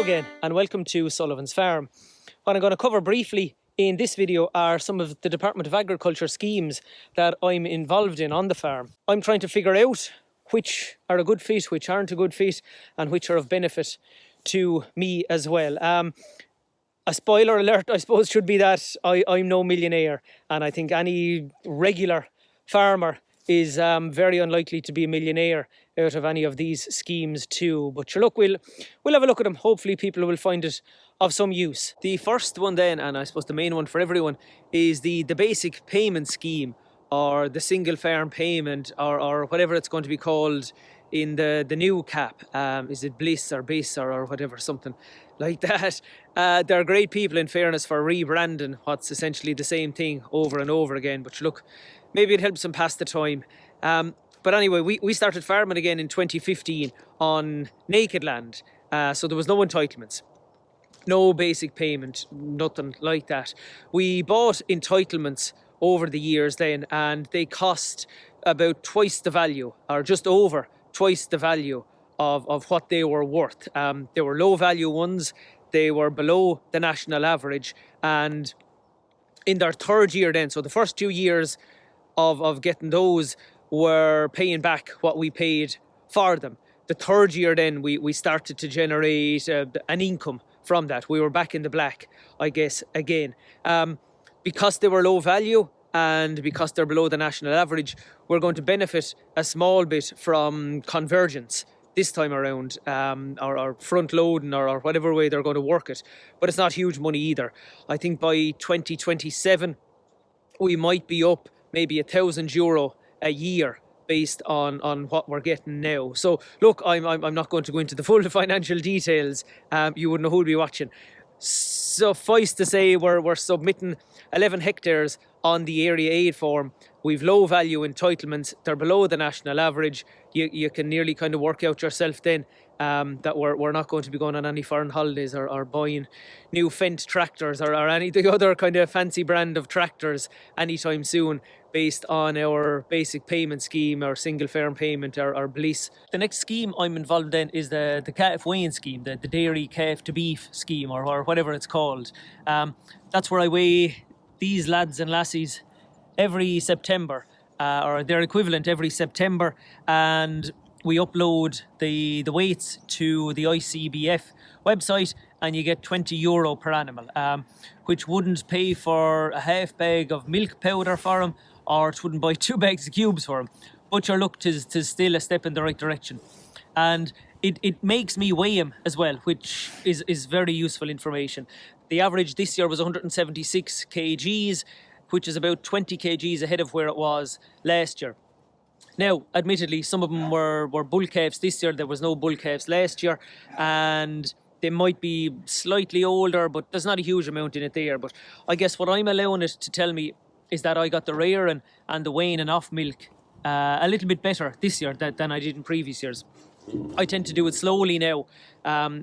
again and welcome to Sullivan's Farm. What I'm going to cover briefly in this video are some of the Department of Agriculture schemes that I'm involved in on the farm. I'm trying to figure out which are a good fit, which aren't a good fit, and which are of benefit to me as well. A spoiler alert, I suppose, should be that I'm no millionaire, and I think any regular farmer is very unlikely to be a millionaire out of any of these schemes too. But sure, look, we'll have a look at them. Hopefully people will find it of some use. The first one then, and I suppose the main one for everyone, is the basic payment scheme, or the single farm payment, or whatever it's going to be called in the new cap. Is it Bliss or Biss or whatever, something like that. They're great people, in fairness, for rebranding what's essentially the same thing over and over again. But look, maybe it helps them pass the time. But anyway, we started farming again in 2015 on naked land. So there was no entitlements, no basic payment, nothing like that. We bought entitlements over the years then, and they cost about twice the value, or just over twice the value of what they were worth. They were low value ones, they were below the national average, and in their third year then, so the first 2 years of getting those were paying back what we paid for them. The third year then we started to generate an income from that. We were back in the black, I guess, again. Because they were low value and because they're below the national average, we're going to benefit a small bit from convergence this time around, or front loading, or whatever way they're going to work it. But it's not huge money either. I think by 2027 we might be up maybe €1,000 a year based on what we're getting now. So look, I'm not going to go into the full financial details. You wouldn't know who'll be watching. Suffice to say, we're submitting 11 hectares on the area aid form. We've low value entitlements. They're below the national average. You can nearly kind of work out yourself then that we're not going to be going on any foreign holidays or buying new Fendt tractors or any the other kind of fancy brand of tractors anytime soon, based on our basic payment scheme, our single farm payment, our Bliss. The next scheme I'm involved in is the calf weighing scheme, the dairy calf to beef scheme, or whatever it's called. That's where I weigh these lads and lassies every September, or their equivalent every September, and we upload the weights to the ICBF website, and you get €20 per animal, which wouldn't pay for a half bag of milk powder for them, or it wouldn't buy 2 bags of cubes for them. But your look, tis still a step in the right direction. And it makes me weigh them as well, which is very useful information. The average this year was 176 kgs, which is about 20 kgs ahead of where it was last year. Now, admittedly, some of them were bull calves this year. There was no bull calves last year, and they might be slightly older, but there's not a huge amount in it there. But I guess what I'm allowing it to tell me is that I got the rearing and the weighing and off milk a little bit better this year than I did in previous years. I tend to do it slowly now,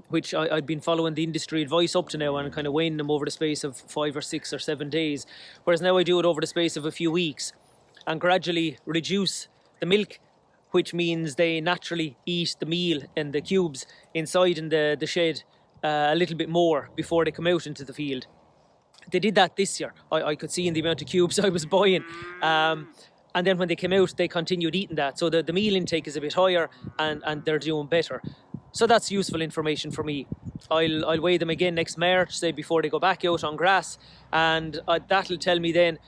which I've been following the industry advice up to now, and kind of weighing them over the space of 5 or 6 or 7 days. Whereas now I do it over the space of a few weeks and gradually reduce the milk, which means they naturally eat the meal and the cubes inside in the shed a little bit more before they come out into the field. They did that this year. I could see in the amount of cubes I was buying. And then when they came out, they continued eating that. So the meal intake is a bit higher, and they're doing better. So that's useful information for me. I'll weigh them again next March, say before they go back out on grass, and that'll tell me then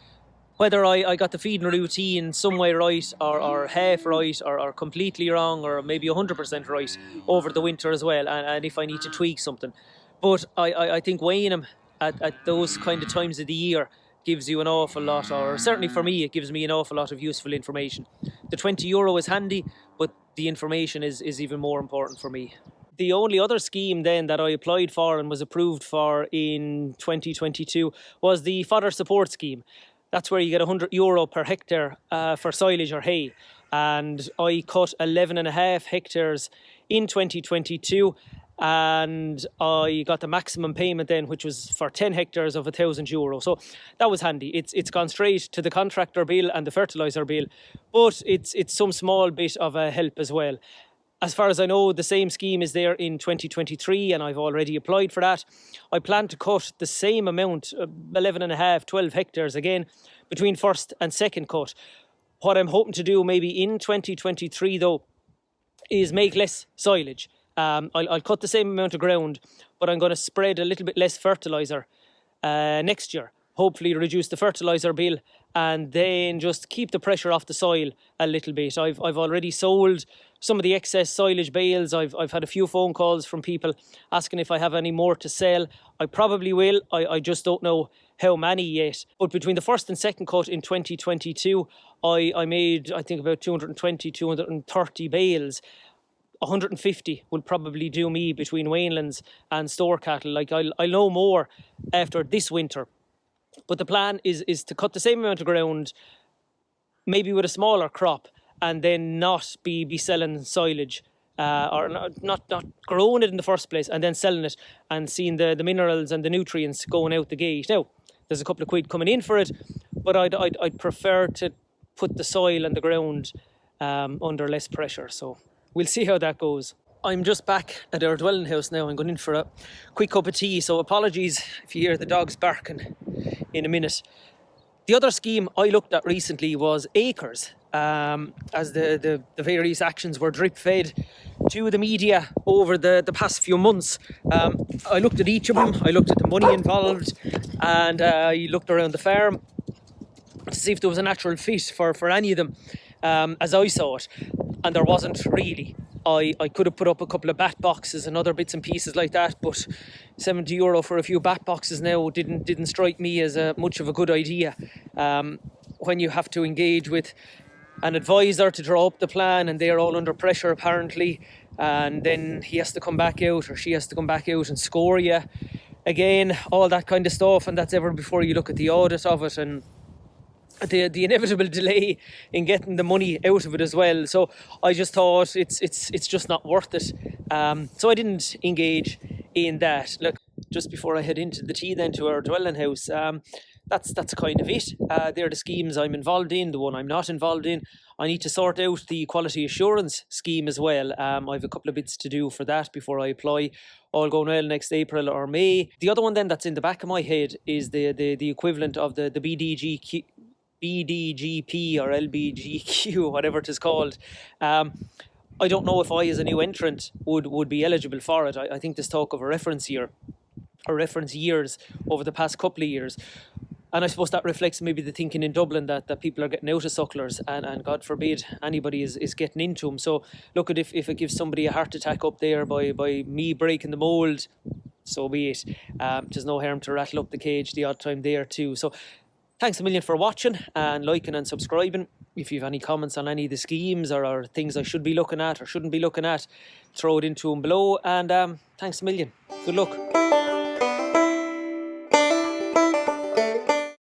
whether I got the feeding routine some way right, or half right, or completely wrong, or maybe 100% right over the winter as well, and if I need to tweak something. But I think weighing them at those kind of times of the year gives you an awful lot, or certainly for me, it gives me an awful lot of useful information. The €20 is handy, but the information is even more important for me. The only other scheme then that I applied for and was approved for in 2022 was the Fodder support scheme. That's where you get €100 per hectare for silage or hay. And I cut 11.5 hectares in 2022, and I got the maximum payment then, which was for 10 hectares of €1,000. So that was handy. It's gone straight to the contractor bill and the fertiliser bill, but it's some small bit of a help as well. As far as I know, the same scheme is there in 2023 and I've already applied for that. I plan to cut the same amount, 11.5, 12 hectares again, between first and second cut. What I'm hoping to do maybe in 2023 though, is make less silage. I'll cut the same amount of ground, but I'm going to spread a little bit less fertiliser next year. Hopefully reduce the fertiliser bill and then just keep the pressure off the soil a little bit. I've already sold some of the excess silage bales. I've had a few phone calls from people asking if I have any more to sell. I probably will. I just don't know how many yet. But between the first and second cut in 2022, I made, I think, about 220, 230 bales. 150 will probably do me between Wainlands and store cattle. Like I'll know more after this winter. But the plan is to cut the same amount of ground, maybe with a smaller crop, and then not be selling silage, or not growing it in the first place, and then selling it and seeing the minerals and the nutrients going out the gate. Now, there's a couple of quid coming in for it, but I'd prefer to put the soil and the ground under less pressure. So we'll see how that goes. I'm just back at our dwelling house now. I'm going in for a quick cup of tea, so apologies if you hear the dogs barking in a minute. The other scheme I looked at recently was acres, as the various actions were drip fed to the media over the past few months. I looked at each of them. I looked at the money involved, and I looked around the farm to see if there was a natural fit for any of them, as I saw it, and there wasn't really. I could have put up a couple of bat boxes and other bits and pieces like that, but €70 for a few bat boxes now didn't strike me as much of a good idea. When you have to engage with an advisor to draw up the plan and they're all under pressure apparently, and then he has to come back out or she has to come back out and score you again, all that kind of stuff, and that's ever before you look at the audit of it and the inevitable delay in getting the money out of it as well. So I just thought it's just not worth it. So I didn't engage in that. Look, just before I head into the tea then to our dwelling house, that's kind of it. They're the schemes I'm involved in. The one I'm not involved in, I need to sort out the quality assurance scheme as well. I have a couple of bits to do for that before I apply. All going well next April or May. The other one then that's in the back of my head is the equivalent of the BDGP or LBGQ, whatever it is called. I don't know if I, as a new entrant, would be eligible for it. I think there's talk of a reference year or reference years over the past couple of years. And I suppose that reflects maybe the thinking in Dublin that people are getting out of sucklers and God forbid anybody is getting into them. So look at if it gives somebody a heart attack up there by me breaking the mould, so be it. There's no harm to rattle up the cage the odd time there too. So thanks a million for watching and liking and subscribing. If you have any comments on any of the schemes or things I should be looking at or shouldn't be looking at, throw it into them below. And thanks a million. Good luck.